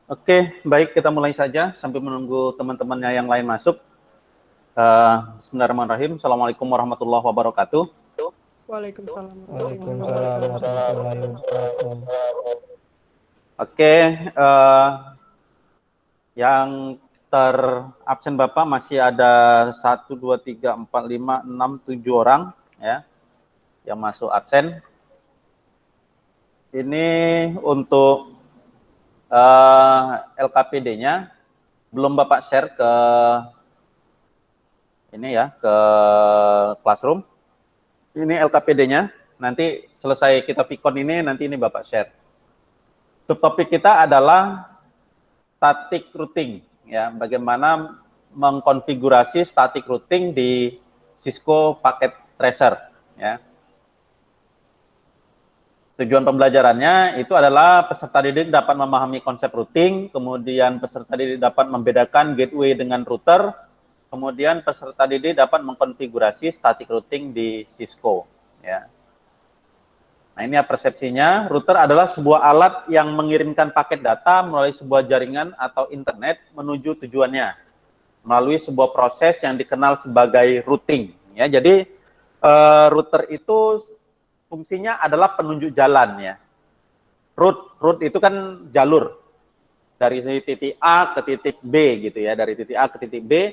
Oke, baik, kita mulai saja sambil menunggu teman-temannya yang lain masuk. Bismillahirrahmanirrahim. Assalamualaikum warahmatullahi wabarakatuh. Waalaikumsalam Waalaikumsalam warahmatullahi warahmatullahi wabarakatuh. wabarakatuh. Oke, yang terabsen Bapak masih ada 1, 2, 3, 4, 5, 6, 7 orang ya yang masuk absen. Ini untuk LKPD-nya belum Bapak share ke ini ya, ke Classroom. Ini LKPD-nya. Nanti selesai kita Vicon ini, nanti ini Bapak share. Subtopik kita adalah static routing, ya, bagaimana mengkonfigurasi static routing di Cisco Packet Tracer, ya. Tujuan pembelajarannya itu adalah peserta didik dapat memahami konsep routing, kemudian peserta didik dapat membedakan gateway dengan router, kemudian peserta didik dapat mengkonfigurasi static routing di Cisco, ya. Nah, ini ya persepsinya. Router adalah sebuah alat yang mengirimkan paket data melalui sebuah jaringan atau internet menuju tujuannya melalui sebuah proses yang dikenal sebagai routing. Ya, jadi router itu fungsinya adalah penunjuk jalan, ya. Route itu kan jalur dari titik A ke titik B gitu ya, dari titik A ke titik B.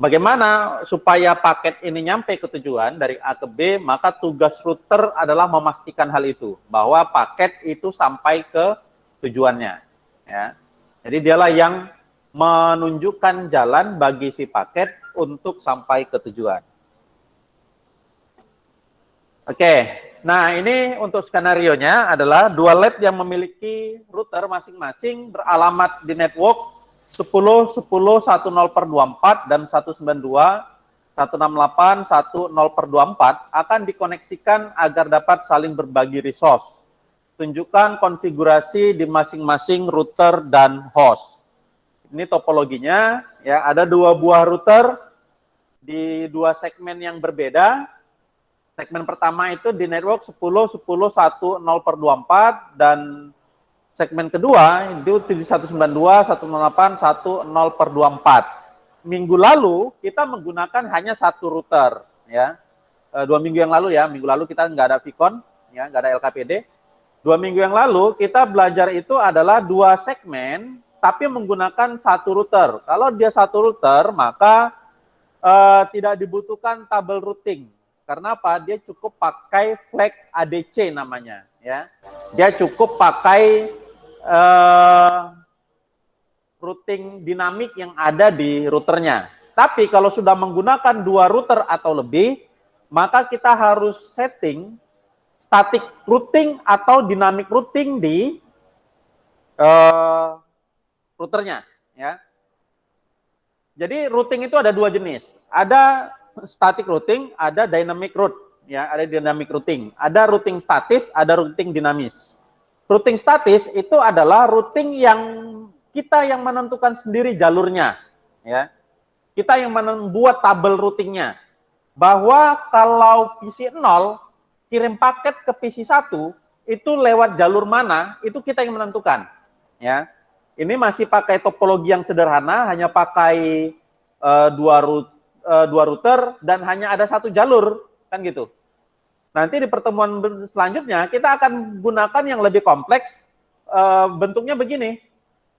Bagaimana supaya paket ini nyampe ke tujuan dari A ke B, maka tugas router adalah memastikan hal itu, bahwa paket itu sampai ke tujuannya. Ya. Jadi dialah yang menunjukkan jalan bagi si paket untuk sampai ke tujuan. Oke, nah ini untuk skenario-nya adalah dua lab yang memiliki router masing-masing beralamat di network 10.10.10/24 dan 192.168.10/24 akan dikoneksikan agar dapat saling berbagi resource. Tunjukkan konfigurasi di masing-masing router dan host. Ini topologinya, ya, ada dua buah router di dua segmen yang berbeda. Segmen pertama itu di network 10.10.10/24 dan segmen kedua itu di 192.168.10/24. Minggu lalu kita menggunakan hanya satu router, ya. 2 minggu yang lalu, ya, minggu lalu kita nggak ada Vicon, ya, nggak ada LKPD. 2 minggu yang lalu kita belajar itu adalah dua segmen, tapi menggunakan satu router. Kalau dia satu router, maka tidak dibutuhkan tabel routing. Karena apa? Dia cukup pakai flag ADC namanya, ya. Dia cukup pakai routing dinamik yang ada di routernya. Tapi kalau sudah menggunakan dua router atau lebih, maka kita harus setting static routing atau dynamic routing di routernya, ya. Jadi routing itu ada dua jenis. Ada static routing, ada dynamic route, ya, ada dynamic routing. Ada routing statis, ada routing dinamis. Routing statis itu adalah routing yang kita yang menentukan sendiri jalurnya, ya. Kita yang membuat tabel routingnya. Bahwa kalau PC 0 kirim paket ke PC 1 itu lewat jalur mana, itu kita yang menentukan, ya. Ini masih pakai topologi yang sederhana, hanya pakai dua router dan hanya ada satu jalur, kan gitu. Nanti di pertemuan selanjutnya kita akan gunakan yang lebih kompleks, bentuknya begini,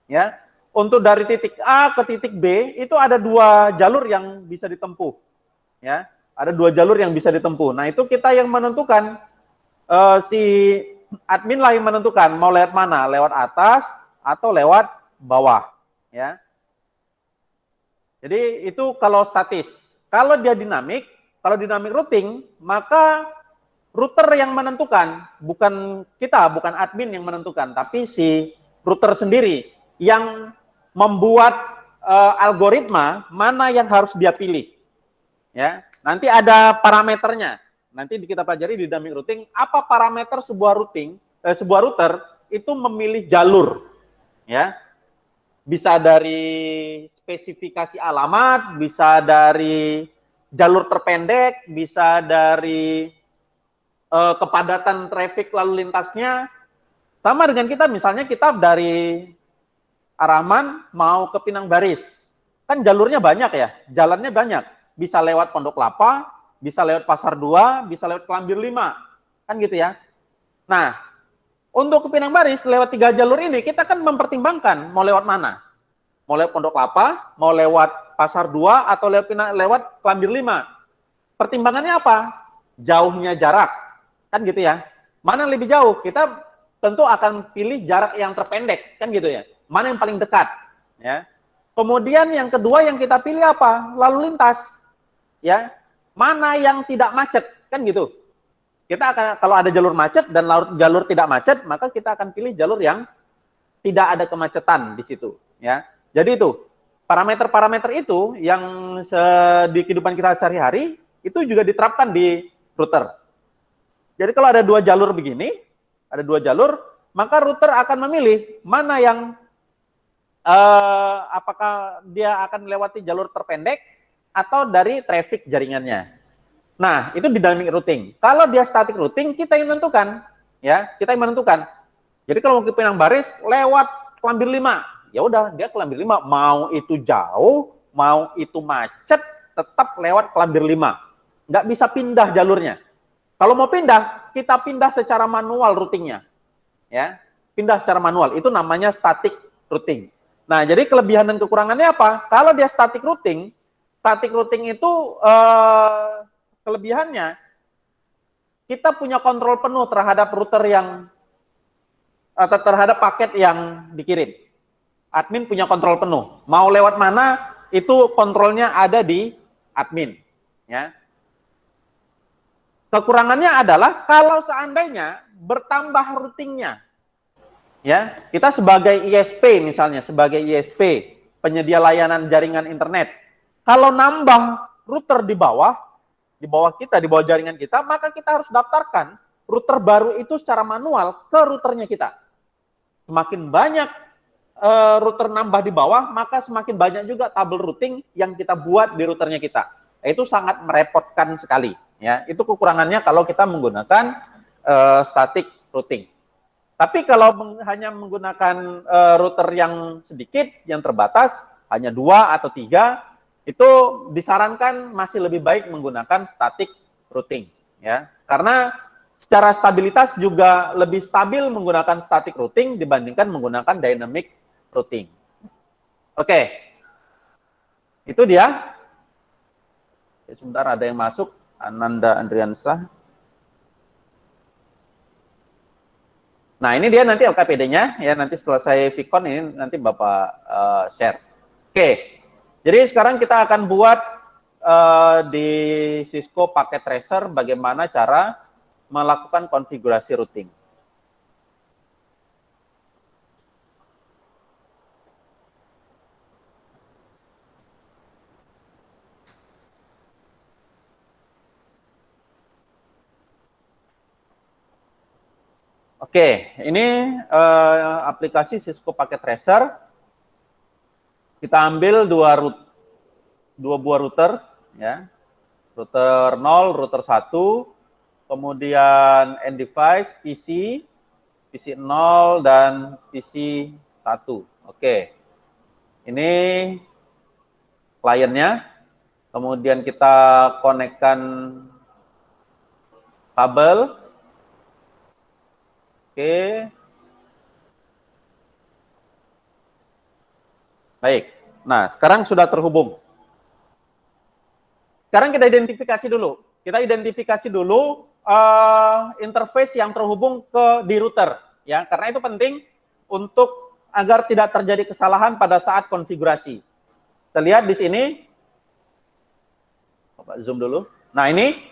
ya. Untuk dari titik A ke titik B itu ada dua jalur yang bisa ditempuh, ya. Ada dua jalur yang bisa ditempuh. Nah, itu kita yang menentukan, si admin lah yang menentukan mau lewat mana, lewat atas atau lewat bawah, ya. Jadi itu kalau statis. Kalau dia dinamik, kalau dynamic routing, maka router yang menentukan, bukan kita, bukan admin yang menentukan, tapi si router sendiri yang membuat algoritma mana yang harus dia pilih, ya. Nanti ada parameternya. Nanti kita pelajari di dynamic routing apa parameter sebuah sebuah router itu memilih jalur, ya. Bisa dari spesifikasi alamat, bisa dari jalur terpendek, bisa dari kepadatan traffic lalu lintasnya. Sama dengan kita, misalnya kita dari Ar-Rahman mau ke Pinang Baris. Kan jalurnya banyak ya, jalannya banyak. Bisa lewat Pondok Kelapa, bisa lewat Pasar 2, bisa lewat Kelambir 5. Kan gitu ya. Nah, untuk ke Pinang Baris lewat 3 jalur ini kita kan mempertimbangkan mau lewat mana. Mau lewat Pondok Kelapa, mau lewat Pasar 2 atau lewat Kelambir 5. Pertimbangannya apa? Jauhnya jarak. Kan gitu ya. Mana yang lebih jauh? Kita tentu akan pilih jarak yang terpendek, kan gitu ya. Mana yang paling dekat, ya. Kemudian yang kedua yang kita pilih apa? Lalu lintas, ya. Mana yang tidak macet, kan gitu. Kita akan, kalau ada jalur macet dan jalur tidak macet, maka kita akan pilih jalur yang tidak ada kemacetan di situ, ya. Jadi itu parameter-parameter itu yang di kehidupan kita sehari-hari itu juga diterapkan di router. Jadi kalau ada 2 jalur begini, ada 2 jalur, maka router akan memilih mana yang apakah dia akan melewati jalur terpendek atau dari traffic jaringannya. Nah, itu dynamic routing. Kalau dia static routing, kita yang menentukan, ya, kita yang menentukan. Jadi kalau mau ke Pinang Baris lewat Kelambir 5, ya udah dia Kelambir 5, mau itu jauh, mau itu macet, tetap lewat Kelambir 5. Nggak bisa pindah jalurnya. Kalau mau pindah, kita pindah secara manual routingnya, ya, pindah secara manual. Itu namanya static routing. Nah, jadi kelebihan dan kekurangannya apa? Kalau dia static routing itu kelebihannya kita punya kontrol penuh terhadap router yang atau terhadap paket yang dikirim. Admin punya kontrol penuh. Mau lewat mana itu kontrolnya ada di admin, ya. Kekurangannya adalah kalau seandainya bertambah routingnya, ya, kita sebagai ISP misalnya, sebagai ISP, penyedia layanan jaringan internet, kalau nambah router di bawah kita, di bawah jaringan kita, maka kita harus daftarkan router baru itu secara manual ke routernya kita. Semakin banyak router nambah di bawah, maka semakin banyak juga tabel routing yang kita buat di routernya kita. Itu sangat merepotkan sekali. Ya, itu kekurangannya kalau kita menggunakan static routing. Tapi kalau hanya menggunakan router yang sedikit, yang terbatas, hanya 2 atau 3, itu disarankan masih lebih baik menggunakan static routing. Ya, karena secara stabilitas juga lebih stabil menggunakan static routing dibandingkan menggunakan dynamic routing. Oke, itu dia. Sebentar ada yang masuk. Ananda Andriansah. Nah, ini dia nanti LKPD-nya, ya, nanti selesai Vicon ini nanti Bapak share. Oke, jadi sekarang kita akan buat di Cisco Packet Tracer bagaimana cara melakukan konfigurasi routing. Oke, ini aplikasi Cisco Packet Tracer. Kita ambil 2 buah router, ya. Router 0, router 1, kemudian end device, PC 0 dan PC 1. Oke. Ini kliennya. Kemudian kita konekkan kabel. Oke. Baik. Nah, sekarang sudah terhubung. Sekarang kita identifikasi dulu. Kita identifikasi dulu interface yang terhubung di router, ya. Karena itu penting untuk agar tidak terjadi kesalahan pada saat konfigurasi. Kita lihat di sini. Bapak zoom dulu. Nah, ini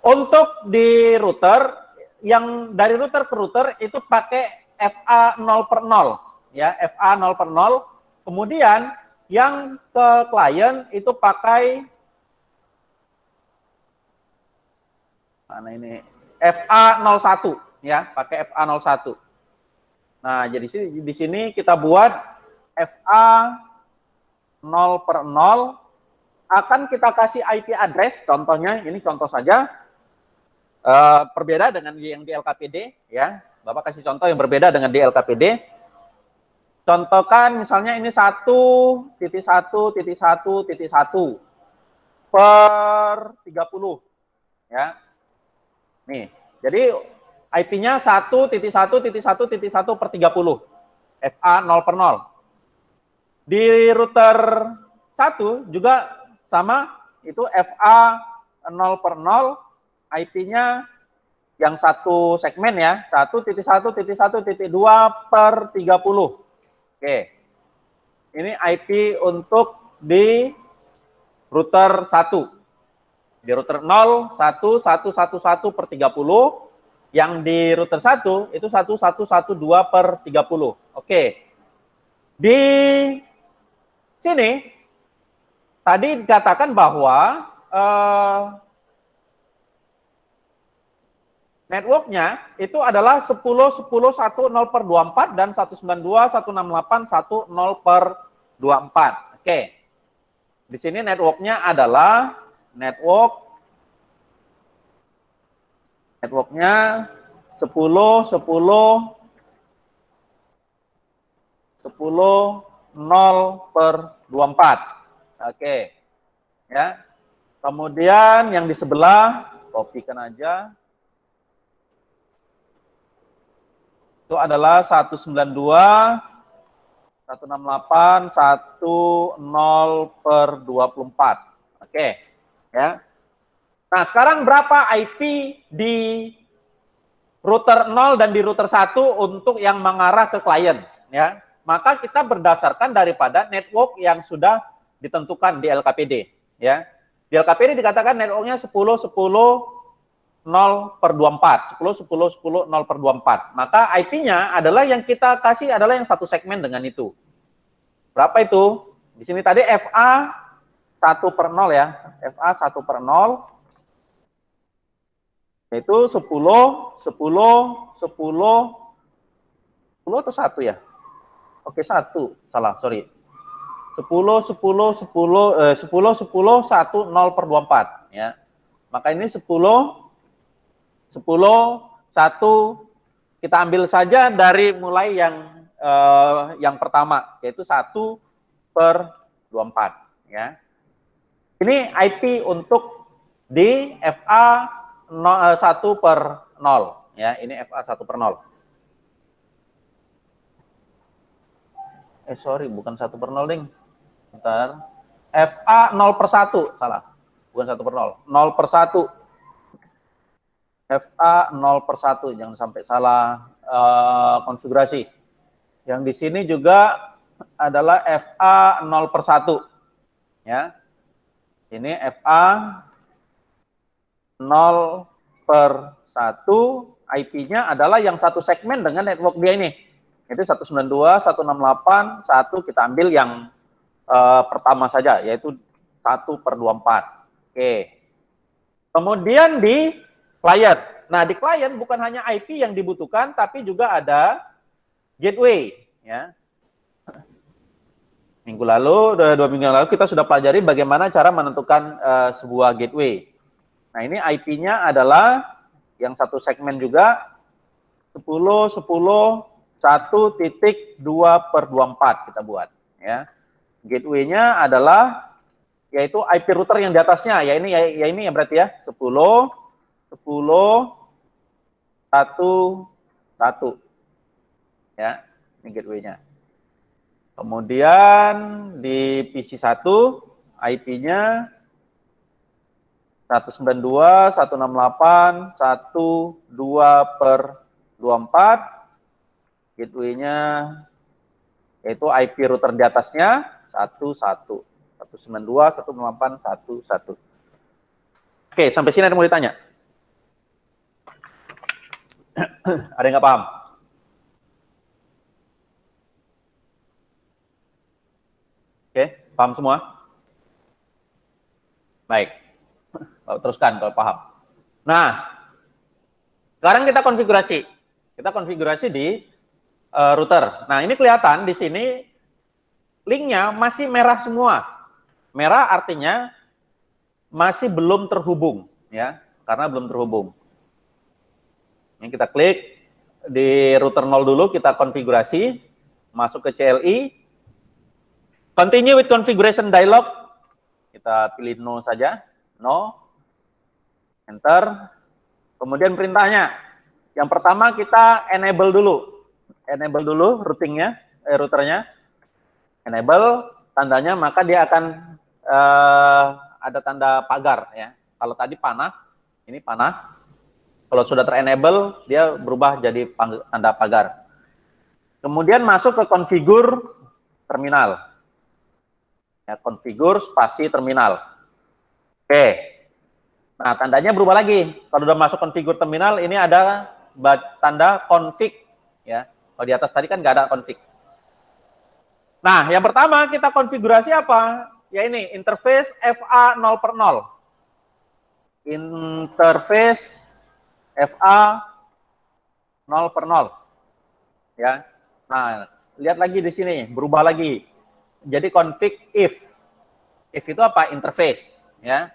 untuk di router yang dari router ke router itu pakai FA 0/0, ya, FA 0/0. Kemudian yang ke klien itu pakai mana ini? FA 01, ya, pakai FA 01. Nah, jadi di sini kita buat FA 0/0 akan kita kasih IP address, contohnya ini contoh saja. Berbeda dengan yang di LKPD, ya. Bapak kasih contoh yang berbeda dengan di LKPD. contohkan misalnya ini 1.1.1.1 per 30 ya. Nih, jadi IP-nya 1.1.1.1 per 30. FA 0 per 0. Di router 1 juga sama, itu FA 0 per 0, IP-nya yang satu segmen ya, 1.1.1.2 per 30. Oke. Ini IP untuk di router 1. Di router 0, 1.1.1.1 per 30. Yang di router 1 itu 1.1.1.2 per 30. Oke. Di sini tadi dikatakan bahwa networknya itu adalah 10.10.1.0 per 24 dan 192.168.1.0 per 24. Oke. Di sini networknya adalah networknya 10 10 10 0 per 24. Oke. Ya. Kemudian yang di sebelah kopikan aja. Itu adalah 192.168.1.0 per 24. Oke. Ya. Nah, sekarang berapa IP di router 0 dan di router 1 untuk yang mengarah ke klien, ya? Maka kita berdasarkan daripada network yang sudah ditentukan di LKPD, ya. Di LKPD dikatakan networknya 10 10 0 per 24, 10 10 10 0 per 24. Maka IP-nya adalah yang kita kasih adalah yang satu segmen dengan itu. Berapa itu? Di sini tadi FA 1 per 0 ya, FA 1 per 0. Itu 10, 10, 10, 10 atau 1 ya? Oke, 1. Salah, sorry. 10, 10, 10, 10, 10, 1, 0 per 24. Ya. Maka ini 10, 10, 1. Kita ambil saja dari mulai yang pertama, yaitu 1 per 24. Ya. Ini IP untuk di FA 1 per 0. Ya, ini FA 1 per 0. Sorry, bukan 1 per 0, ding. Bentar. FA 0 per 1, salah. Bukan 1 per 0. 0 per 1. FA 0 per 1, jangan sampai salah konfigurasi. Yang di sini juga adalah FA 0 per 1. Ya. Ini FA 0 per 1, IP-nya adalah yang satu segmen dengan network dia ini. Itu 192.168.1, kita ambil yang pertama saja, yaitu 1 per 24. Oke. Kemudian di client. Nah, di client bukan hanya IP yang dibutuhkan, tapi juga ada gateway. Ya. Minggu lalu, 2 minggu lalu kita sudah pelajari bagaimana cara menentukan sebuah gateway. Nah, ini IP-nya adalah yang satu segmen juga 10 10 1.2 per 24 kita buat, ya. Gateway-nya adalah yaitu IP router yang di atasnya, ya ini ya berarti ya 10 10 1 1. Ya, ini gateway-nya. Kemudian di PC 1 IP-nya 192.168.1.2 per 24. Gateway-nya yaitu IP router di atasnya 11 192.168.1.1. Oke, sampai sini ada yang mau ditanya? Ada yang nggak paham? Oke, paham semua? Baik. Teruskan kalau paham. Nah, sekarang kita konfigurasi. Kita konfigurasi di router. Nah, ini kelihatan di sini linknya masih merah semua. Merah artinya masih belum terhubung, ya, karena belum terhubung. Ini kita klik di router 0 dulu, kita konfigurasi. Masuk ke CLI. Continue with configuration dialog. Kita pilih no saja. No. Enter. Kemudian perintahnya. Yang pertama kita enable dulu. Enable dulu routernya. Enable. Tandanya maka dia akan ada tanda pagar ya. Kalau tadi panah, ini panah. Kalau sudah terenable, dia berubah jadi tanda pagar. Kemudian masuk ke configure terminal. Ya, configure spasi terminal. Oke. Nah, tandanya berubah lagi. Kalau sudah masuk configure terminal, ini ada tanda config. Ya. Kalau di atas tadi kan nggak ada config. Nah, yang pertama kita konfigurasi apa? Ya ini, interface FA 0/0. Interface FA 0/0. Ya. Nah, lihat lagi di sini, berubah lagi. Jadi config if. If itu apa? Interface, ya.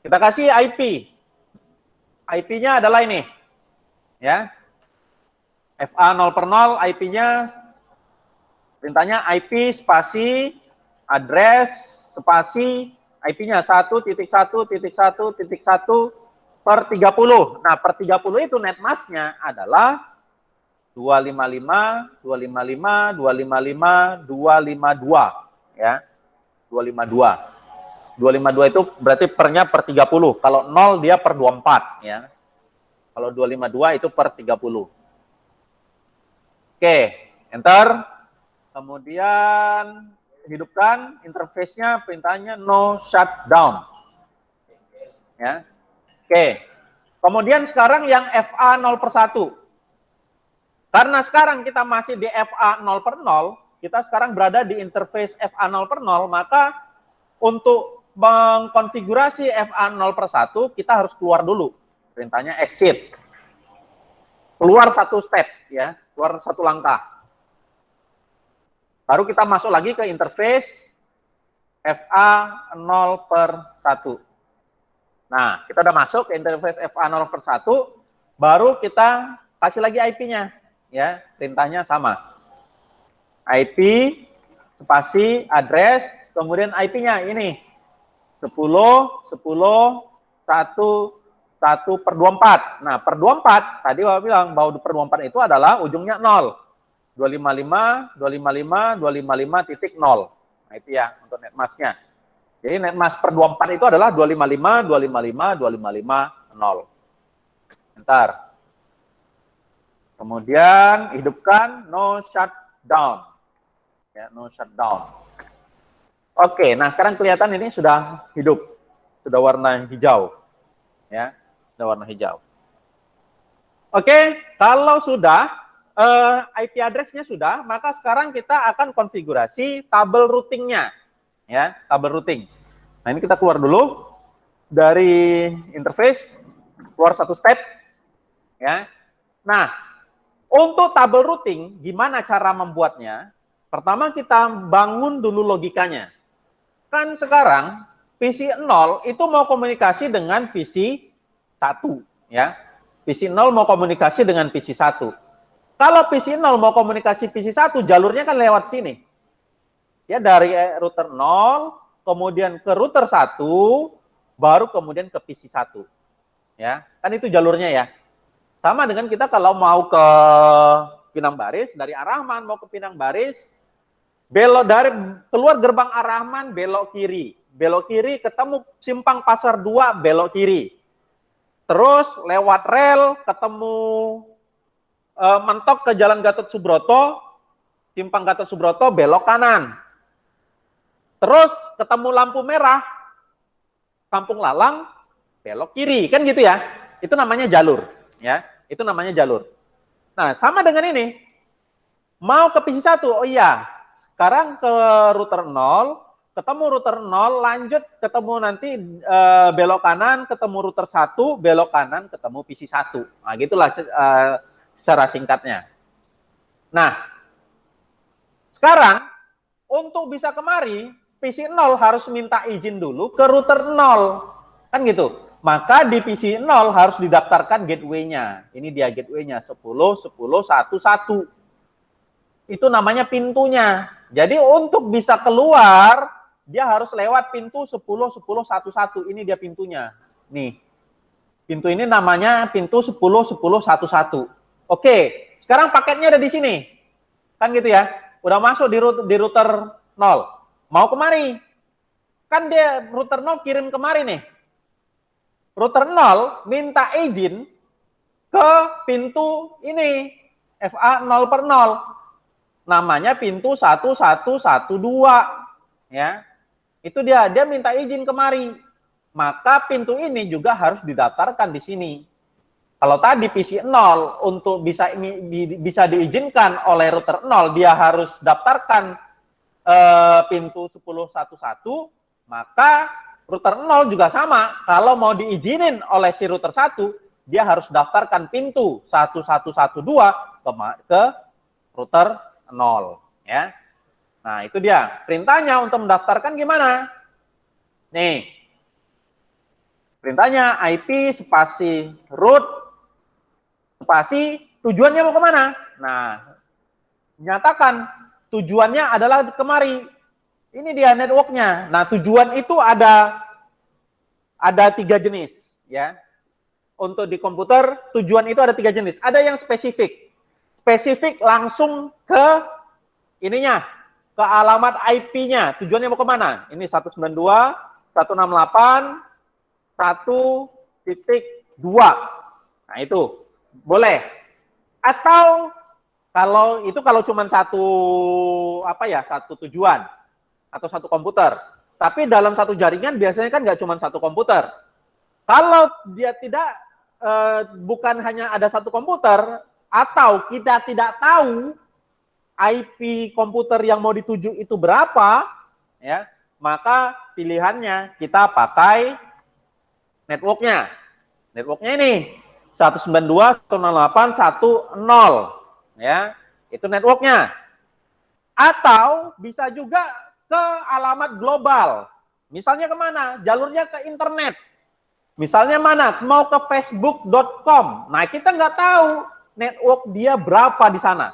Kita kasih IP. IP-nya adalah ini. Ya. FA 0/0 IP-nya perintahnya IP spasi address spasi IP-nya 1.1.1.1/30. Nah, per 30 itu netmask-nya adalah 255.255.255.252 ya. 252. 252 itu berarti pernya per 30. Kalau 0 dia per 24 ya. Kalau 252 itu per 30. Oke, enter. Kemudian hidupkan interface-nya, perintahnya no shutdown. Ya. Oke. Kemudian sekarang yang FA 0/1. Karena sekarang kita masih di FA 0/0, kita sekarang berada di interface FA 0/0, maka untuk mengkonfigurasi FA 0/1 kita harus keluar dulu. Perintahnya exit. Keluar satu step ya, keluar satu langkah. Baru kita masuk lagi ke interface FA 0/1. Nah, kita udah masuk ke interface FA 0/1, baru kita kasih lagi IP-nya. Ya, perintahnya sama. IP, spasi, address, kemudian IP-nya ini. 10.10.1.1/24. Nah, per 24, tadi Bapak bilang bahwa per 24 itu adalah ujungnya 0. 255.255.255.0. Nah, itu ya untuk netmask-nya. Jadi netmask per 24 itu adalah 255.255.255.0. Enter. Kemudian hidupkan no shutdown. Ya, no shutdown. Oke, nah sekarang kelihatan ini sudah hidup. Sudah warna hijau. Ya, sudah warna hijau. Oke, kalau sudah IP address-nya sudah, maka sekarang kita akan konfigurasi tabel routing-nya. Ya, tabel routing. Nah, ini kita keluar dulu dari interface, keluar satu step. Ya. Nah, untuk tabel routing, gimana cara membuatnya? Pertama kita bangun dulu logikanya. Kan sekarang PC 0 itu mau komunikasi dengan PC 1, ya. PC 0 mau komunikasi dengan PC 1. Kalau PC 0 mau komunikasi PC 1, jalurnya kan lewat sini. Ya, dari router 0, kemudian ke router 1, baru kemudian ke PC 1. Ya, kan itu jalurnya ya. Sama dengan kita kalau mau ke Pinang Baris, dari Ar-Rahman mau ke Pinang Baris, belok dari keluar gerbang Ar-Rahman, belok kiri. Belok kiri ketemu Simpang Pasar 2, belok kiri. Terus lewat rel ketemu mentok ke Jalan Gatot Subroto, Simpang Gatot Subroto, belok kanan. Terus ketemu lampu merah, Kampung Lalang, belok kiri. Kan gitu ya. Itu namanya jalur. Ya, itu namanya jalur. Nah, sama dengan ini. Mau ke PC 1, oh iya. Sekarang ke router 0, ketemu router 0, lanjut ketemu nanti belok kanan, ketemu router 1, belok kanan, ketemu PC 1. Nah, gitulah secara singkatnya. Nah, sekarang untuk bisa kemari, PC 0 harus minta izin dulu ke router 0. Kan gitu. Maka di PC 0 harus didaftarkan gateway-nya. Ini dia gateway-nya 10.10.1.1. itu namanya pintunya. Jadi untuk bisa keluar, dia harus lewat pintu 10, 10, 11. Ini dia pintunya. Nih, pintu ini namanya pintu 10, 10, 11. Oke, sekarang paketnya ada di sini. Kan gitu ya. Udah masuk di router 0. Mau kemari. Kan dia router 0 kirim kemari nih. Router 0 minta izin ke pintu ini. FA 0 per 0. Namanya pintu 1112. Ya. Itu dia minta izin kemari. Maka pintu ini juga harus didaftarkan di sini. Kalau tadi PC 0 untuk bisa diizinkan oleh router 0, dia harus daftarkan pintu 1011, maka router 0 juga sama. Kalau mau diizinin oleh si router 1, dia harus daftarkan pintu 1112 ke router 0. Ya. Nah, itu dia. Perintahnya untuk mendaftarkan gimana? Nih. Perintahnya IP spasi root spasi tujuannya mau kemana? Nah, nyatakan tujuannya adalah kemari. Ini dia networknya. Nah, tujuan itu ada 3 jenis, ya. Untuk di komputer, tujuan itu ada 3 jenis. Ada yang spesifik. Spesifik langsung ke ininya, ke alamat IP-nya. Tujuannya mau kemana? Ini 192, 168, 1.2. Nah, itu boleh. Atau kalau cuma satu tujuan atau satu komputer. Tapi dalam satu jaringan biasanya kan nggak cuma satu komputer. Kalau dia bukan hanya ada satu komputer, atau kita tidak tahu IP komputer yang mau dituju itu berapa, ya, maka pilihannya kita pakai networknya. Networknya ini 192.168.1.0, ya, itu networknya. Atau bisa juga ke alamat global. Misalnya kemana? Jalurnya ke internet. Misalnya mana? Mau ke facebook.com. Nah, kita nggak tahu network dia berapa di sana.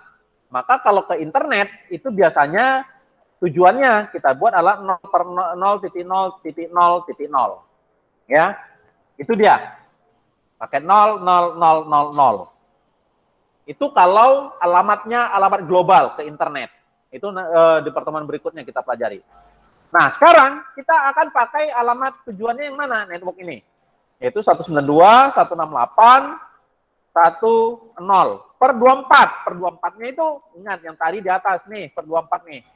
Maka kalau ke internet, itu biasanya tujuannya kita buat adalah 0.0.0.0.0. Ya, itu dia. Pakai 0.0.0.0. Itu kalau alamatnya alamat global ke internet. Itu di pertemuan berikutnya kita pelajari. Nah, sekarang kita akan pakai alamat tujuannya yang mana network ini. Yaitu 192.168.1.0 per 24. Per 24-nya itu ingat yang tadi di atas nih, per 24 nih.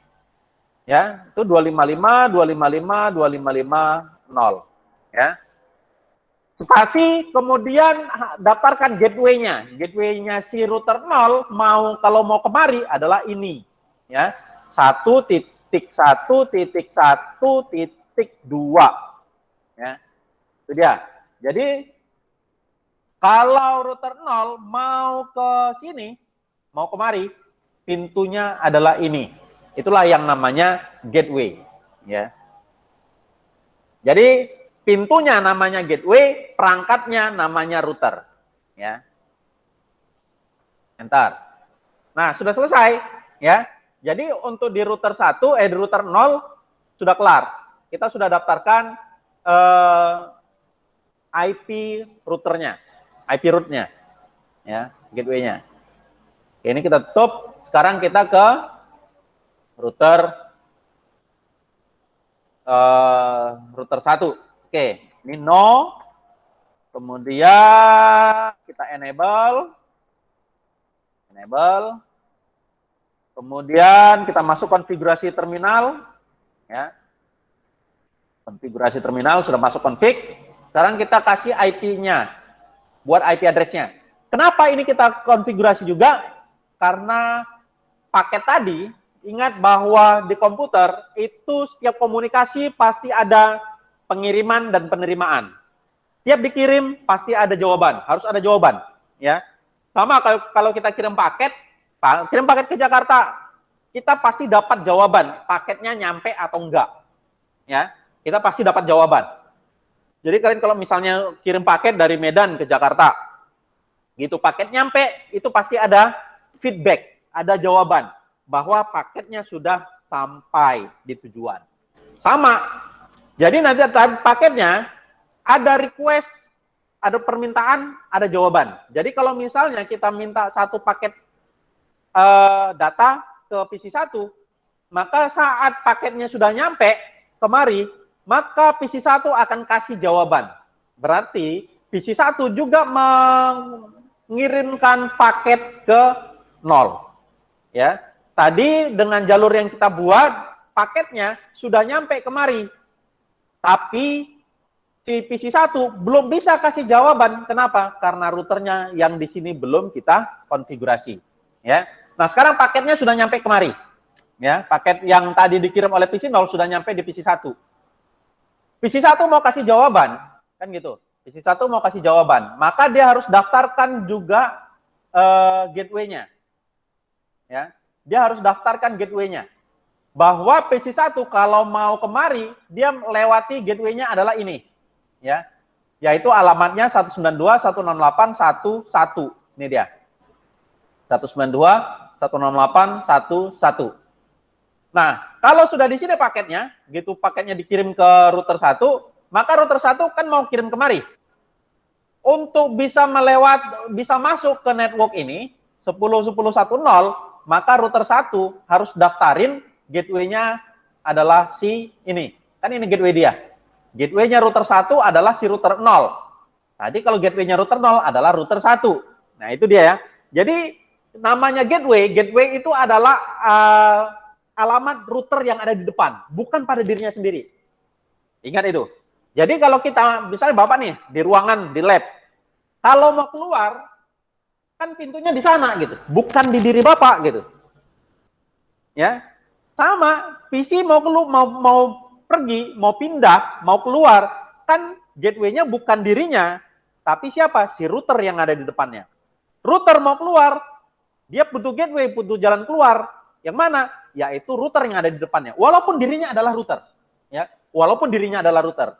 Ya, itu 255, 255, 255, 0. Ya. Spasi, kemudian daftarkan gateway-nya. Gateway-nya si router 0 kalau mau kemari adalah ini. Ya, 1.1.1.2. Ya. Itu dia. Jadi kalau router 0 mau ke sini, mau kemari, pintunya adalah ini. Itulah yang namanya gateway, ya. Jadi pintunya namanya gateway, perangkatnya namanya router, ya. Entar. Nah, sudah selesai, ya. Jadi untuk di router 1, di router 0 sudah kelar. Kita sudah daftarkan IP routernya, IP rootnya, ya, gateway-nya. Ini kita tutup. Sekarang kita ke router 1. Oke, ini no. Kemudian kita enable. Kemudian kita masuk konfigurasi terminal, ya. Konfigurasi terminal sudah masuk config. Sekarang kita kasih IP-nya, buat IP address-nya. Kenapa ini kita konfigurasi juga? Karena paket tadi, ingat bahwa di komputer itu setiap komunikasi pasti ada pengiriman dan penerimaan. Tiap dikirim pasti ada jawaban, harus ada jawaban, ya. Sama kalau kita kirim paket ke Jakarta, kita pasti dapat jawaban, paketnya nyampe atau enggak. Ya, kita pasti dapat jawaban. Jadi kalian kalau misalnya kirim paket dari Medan ke Jakarta, gitu paket nyampe, itu pasti ada feedback, ada jawaban. bahwa paketnya sudah sampai di tujuan. Sama. Jadi nanti paketnya ada request, ada permintaan, ada jawaban. Jadi kalau misalnya kita minta satu paket data ke PC1, maka saat paketnya sudah nyampe kemari, maka PC1 akan kasih jawaban. Berarti PC1 juga mengirimkan paket ke 0. Ya. Tadi dengan jalur yang kita buat, paketnya sudah nyampe kemari. Tapi si PC1 belum bisa kasih jawaban. Kenapa? Karena routernya yang di sini belum kita konfigurasi. Ya. Nah, sekarang paketnya sudah nyampe kemari. Ya, paket yang tadi dikirim oleh PC0 sudah nyampe di PC1. PC1 mau kasih jawaban, kan gitu. PC1 mau kasih jawaban, maka dia harus daftarkan juga gateway-nya. Ya, dia harus daftarkan gateway-nya. Bahwa PC1 kalau mau kemari, dia lewati gateway-nya adalah ini. Ya, yaitu alamatnya 192.168.1.1. Ini dia. 192.168.1.1. Nah, kalau sudah di sini paketnya, gitu paketnya dikirim ke router 1, maka router 1 kan mau kirim kemari. Untuk bisa bisa masuk ke network ini 10.10.1.0, maka router 1 harus daftarin gateway-nya adalah si ini. Kan ini gateway dia. Gateway-nya router 1 adalah si router 0. Tadi kalau gateway-nya router 0 adalah router 1. Nah, itu dia ya. Jadi namanya gateway itu adalah alamat router yang ada di depan, bukan pada dirinya sendiri. Ingat itu. Jadi kalau kita, misalnya Bapak nih, di ruangan, di lab, kalau mau keluar, kan pintunya di sana gitu, bukan di diri Bapak gitu. Ya, sama, PC mau pergi, mau pindah, mau keluar, kan gateway-nya bukan dirinya, tapi siapa? Si router yang ada di depannya. Router mau keluar, dia butuh gateway, butuh jalan keluar. Yang mana? Yaitu router yang ada di depannya. Walaupun dirinya adalah router. Ya, walaupun dirinya adalah router.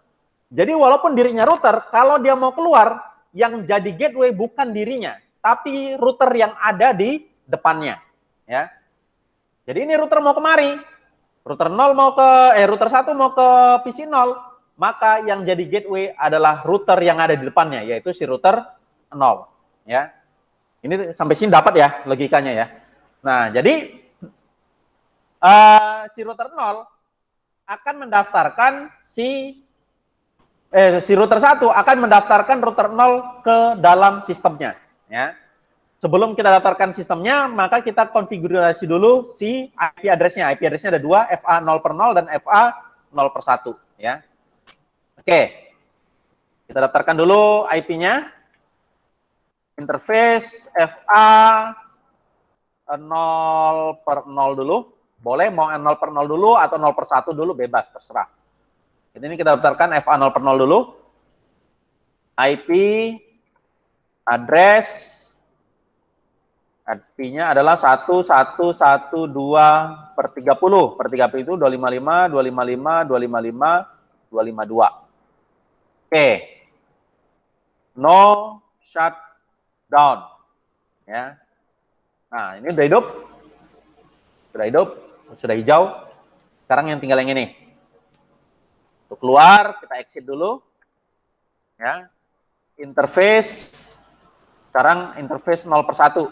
Jadi walaupun dirinya router, kalau dia mau keluar, yang jadi gateway bukan dirinya, tapi router yang ada di depannya. Ya. Jadi ini router mau kemari. Router 0 mau ke router 1 mau ke PC 0, maka yang jadi gateway adalah router yang ada di depannya, yaitu si router 0. Ya. Ini sampai sini dapat ya logikanya ya. Nah, jadi si router 0 akan mendaftarkan si router 1 akan mendaftarkan router 0 ke dalam sistemnya. Ya. Sebelum kita daftarkan sistemnya, maka kita konfigurasi dulu si IP address-nya. IP address-nya ada dua, FA 0/0 dan FA 0/1. Ya. Oke. Kita daftarkan dulu IP-nya. Interface FA 0/0 dulu. Boleh mau 0/0 dulu atau 0/1 dulu, bebas, terserah. Ini kita daftarkan FA 0/0 dulu. IP, address, IP-nya adalah 1112/30. Per 30 itu 255, 255, 255, 252. Oke. No shutdown. Ya. Nah, ini udah hidup. Sudah hidup. Sudah hijau. Sekarang yang tinggal yang ini. Untuk keluar, kita exit dulu. Ya. Interface. Sekarang interface 0/1.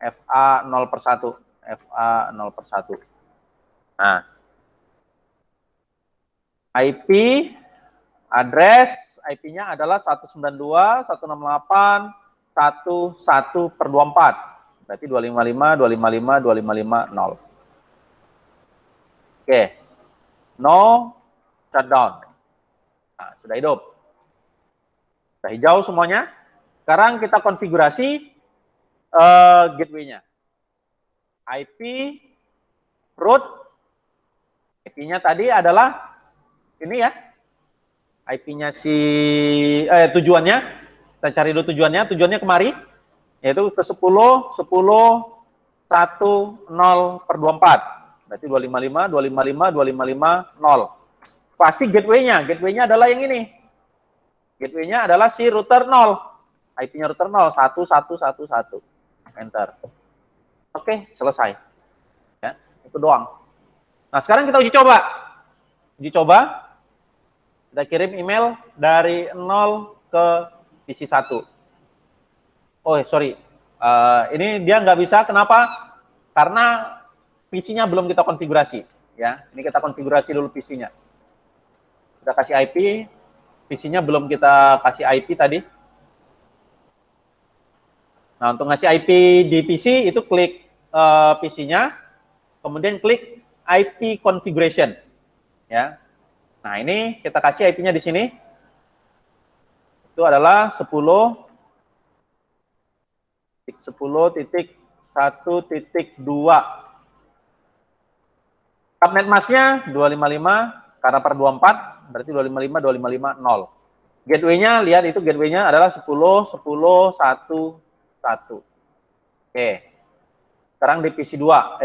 FA 0/1. FA 0/1. Nah. IP, address, IP-nya adalah 192.168.1.1/24. Berarti 255, 255, 255, 0. Oke, no shutdown. Nah, sudah hidup. Sudah hijau semuanya. Sekarang kita konfigurasi gateway-nya. IP, root. IP-nya tadi adalah ini ya. IP-nya tujuannya. Kita cari dulu tujuannya. Tujuannya kemari. Yaitu ke 10.1.0/24. Berarti 255, 255, 255, 0. Spasi gateway-nya. Gateway-nya adalah yang ini. Gateway-nya adalah si router 0. IP-nya router 0, 1111. Enter. Oke, selesai. Ya. Itu doang. Nah, sekarang kita uji coba. Uji coba, kita kirim email dari 0 ke PC 1. Oh, sorry. Ini dia nggak bisa, kenapa? Karena PC-nya belum kita konfigurasi. Ya, ini kita konfigurasi dulu PC-nya. Kita kasih IP, PC-nya belum kita kasih IP tadi. Nah, untuk ngasih IP di PC, itu klik PC-nya, kemudian klik IP configuration. Ya. Nah, ini kita kasih IP-nya di sini. Itu adalah 10.1.2. Subnet masknya 255 karena per 24 berarti 255 255 0. Gateway-nya lihat itu gateway-nya adalah 10 10 1 1. Oke. Sekarang di PC 2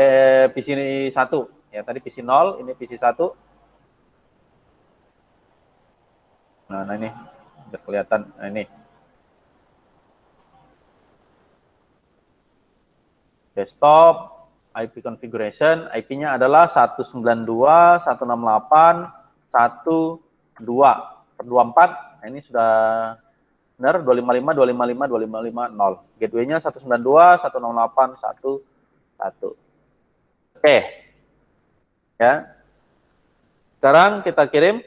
PC 1 ya, tadi PC 0, ini PC 1. Nah, ini udah kelihatan. Nah, ini desktop IP configuration, IP-nya adalah 192.168.1.2/24. Nah, ini sudah benar 255 255 255 0. Gateway-nya 192.168.1.1. Oke. Ya. Sekarang kita kirim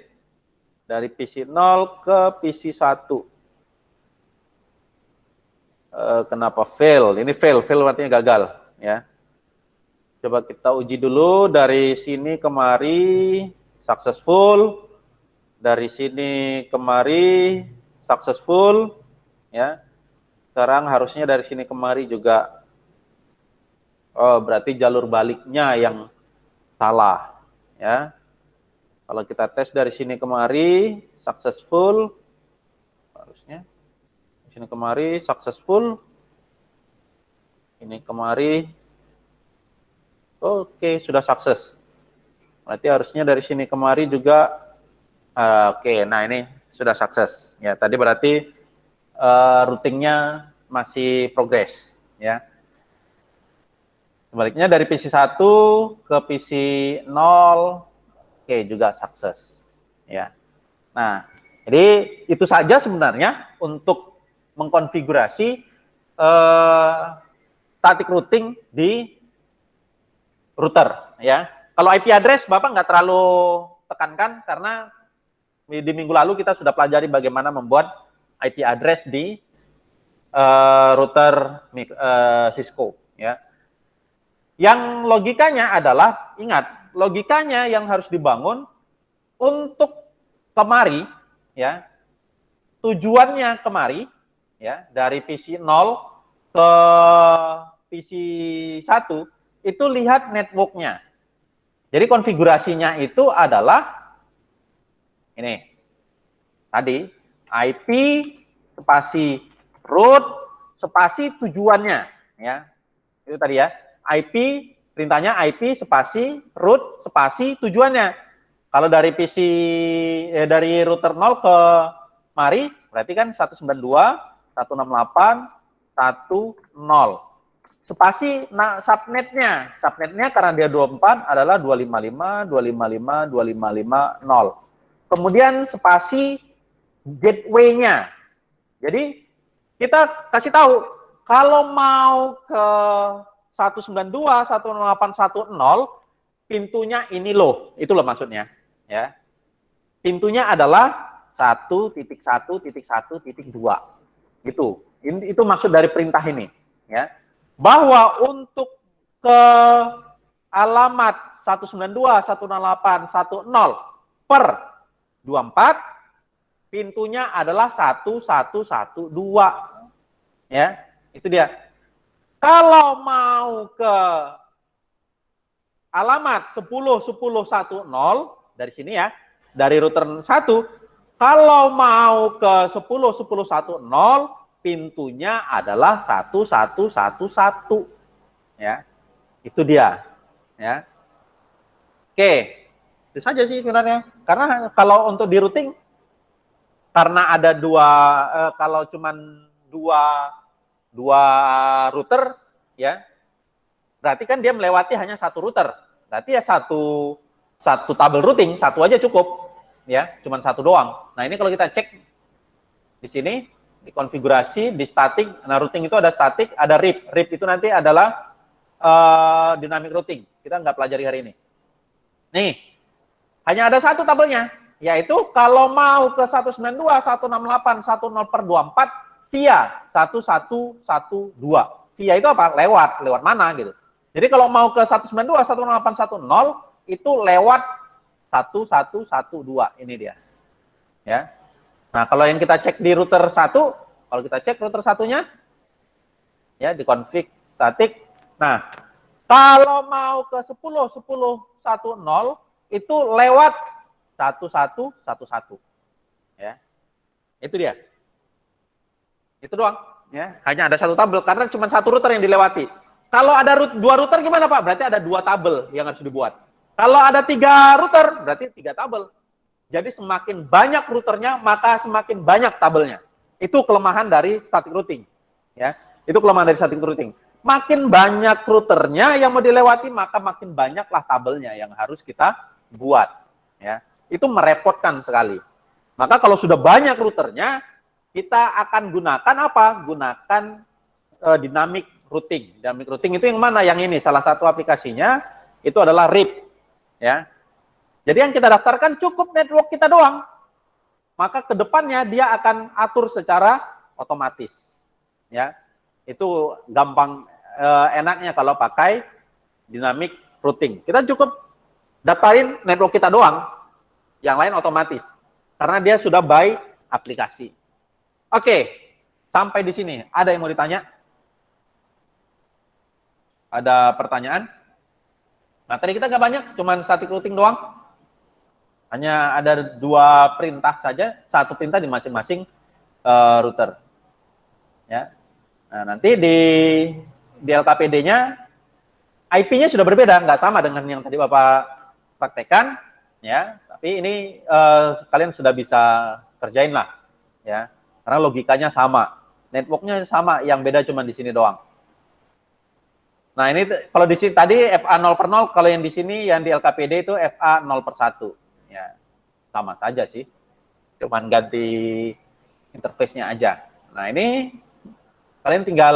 dari PC 0 ke PC 1. Kenapa fail? Ini fail artinya gagal, ya. Coba kita uji dulu dari sini kemari successful, dari sini kemari successful, ya. Sekarang harusnya dari sini kemari juga. Oh, berarti jalur baliknya yang salah, ya. Kalau kita tes dari sini kemari successful, harusnya di sini kemari successful, ini kemari. Oke, sudah sukses. Berarti harusnya dari sini kemari juga. Oke, nah ini sudah sukses. Ya, tadi berarti routingnya masih progres. Ya. Sebaliknya dari PC 1 ke PC 0, oke juga sukses. Ya. Nah, jadi itu saja sebenarnya untuk mengkonfigurasi static routing di router, ya. Kalau IP address Bapak nggak terlalu tekankan karena di minggu lalu kita sudah pelajari bagaimana membuat IP address di router Cisco, ya. Yang logikanya adalah, ingat, logikanya yang harus dibangun untuk kemari, ya. Tujuannya kemari, ya, dari PC 0 ke PC 1 itu lihat networknya. Jadi konfigurasinya itu adalah ini. Tadi IP spasi root spasi tujuannya, ya. Itu tadi ya. IP perintahnya IP spasi root spasi tujuannya. Kalau dari PC dari router 0 ke mari berarti kan 192.168.1.0. Spasi subnetnya karena dia 24 adalah 255 255 255 0. Kemudian spasi gateway-nya. Jadi kita kasih tahu kalau mau ke 192.168.1.0 pintunya ini loh, itu loh maksudnya, ya. Pintunya adalah 1.1.1.2. Itu maksud dari perintah ini, ya. Bahwa untuk ke alamat 192.168.1.0 per 24 pintunya adalah 1112, ya. Itu dia. Kalau mau ke alamat 10.10.1.0 dari sini ya, dari router 1, kalau mau ke 10.10.1.0 pintunya adalah 1111, ya. Itu dia, ya. Oke, itu saja sih sebenarnya. Karena kalau untuk di routing, karena ada kalau cuman dua router, ya, berarti kan dia melewati hanya satu router, berarti ya satu tabel routing, satu aja cukup, ya, cuma satu doang. Nah ini kalau kita cek di sini, di konfigurasi, di static, nah routing itu ada static, ada RIP. RIP itu nanti adalah dynamic routing. Kita nggak pelajari hari ini. Nih, hanya ada satu tabelnya, yaitu kalau mau ke 192, 168, 10/24 via 1112. Via itu apa? Lewat mana gitu. Jadi kalau mau ke 192, 16810 itu lewat 1112. Ini dia. Ya. Nah, kalau yang kita cek di router 1, kalau kita cek router satunya ya di config static. Nah, kalau mau ke 10.10.10 itu lewat 1111. Ya. Itu dia. Itu doang, ya. Hanya ada satu tabel karena cuma satu router yang dilewati. Kalau ada dua router gimana, Pak? Berarti ada dua tabel yang harus dibuat. Kalau ada 3 router, berarti 3 tabel. Jadi semakin banyak routernya, maka semakin banyak tabelnya. Itu kelemahan dari static routing, ya. Itu kelemahan dari static routing. Makin banyak routernya yang mau dilewati, maka makin banyaklah tabelnya yang harus kita buat, ya. Itu merepotkan sekali. Maka kalau sudah banyak routernya, kita akan gunakan apa? Gunakan dynamic routing. Dynamic routing itu yang mana? Yang ini salah satu aplikasinya itu adalah RIP, ya. Jadi yang kita daftarkan cukup network kita doang. Maka kedepannya dia akan atur secara otomatis, ya. Itu gampang enaknya kalau pakai dynamic routing. Kita cukup daftarin network kita doang, yang lain otomatis. Karena dia sudah by aplikasi. Oke, sampai di sini. Ada yang mau ditanya? Ada pertanyaan? Materi kita nggak banyak, cuma static routing doang. Hanya ada 2 perintah saja, satu perintah di masing-masing router. Ya. Nah, nanti di LKPD-nya, IP-nya sudah berbeda, nggak sama dengan yang tadi Bapak praktekkan. Ya, tapi ini kalian sudah bisa kerjain lah. Ya. Karena logikanya sama, networknya sama, yang beda cuma di sini doang. Nah ini kalau di sini tadi FA 0/0, kalau yang di sini yang di LKPD itu FA 0/1. Ya sama saja sih, cuman ganti interface-nya aja. Nah ini kalian tinggal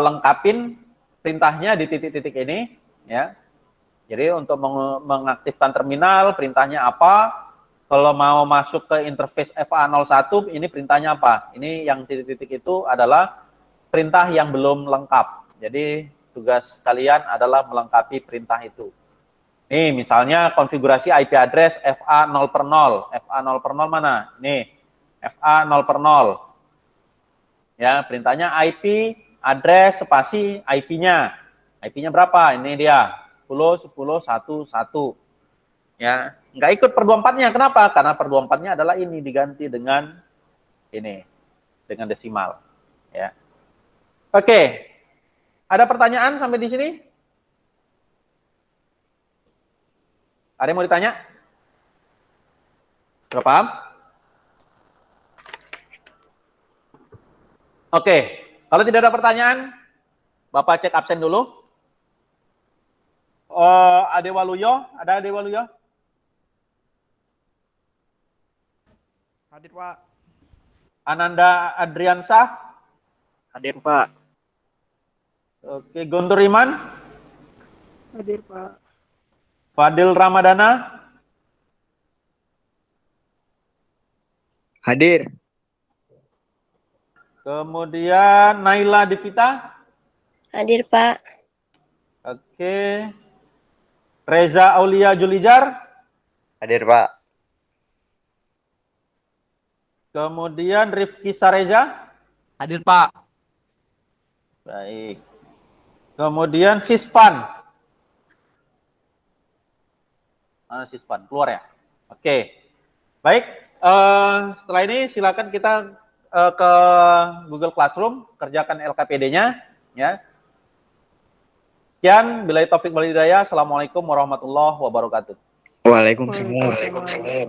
lengkapin perintahnya di titik-titik ini, ya. Jadi untuk mengaktifkan terminal, perintahnya apa? Kalau mau masuk ke interface FA01, ini perintahnya apa? Ini yang titik-titik itu adalah perintah yang belum lengkap. Jadi tugas kalian adalah melengkapi perintah itu. Nih misalnya konfigurasi IP address FA 0/0. FA 0/0 mana? Nih, FA 0/0. Ya, perintahnya IP address spasi IP-nya. IP-nya berapa? Ini dia. 10.10.1.1. Ya, nggak ikut per 24-nya. Kenapa? Karena per 24-nya adalah ini diganti dengan ini, dengan desimal. Ya. Oke. Ada pertanyaan sampai di sini? Ada yang mau ditanya? Sudah paham? Oke. Kalau tidak ada pertanyaan, Bapak cek absen dulu. Ade Waluyo, ada Ade Waluyo? Hadir, Pak. Ananda Adriansah? Hadir, Pak. Oke, Guntur Iman? Hadir, Pak. Fadil Ramadana? Hadir. Kemudian Naila Divita? Hadir, Pak. Oke. Reza Aulia Julijar? Hadir, Pak. Kemudian Rifki Sareza? Hadir, Pak. Baik. Kemudian Sispan? Mana Sispan? Keluar ya? Oke. Baik. Setelah ini silakan kita ke Google Classroom, kerjakan LKPD-nya. Ya. Sekian, billahi taufik wal hidayah. Assalamualaikum warahmatullahi wabarakatuh. Waalaikumsalam. Waalaikumsalam.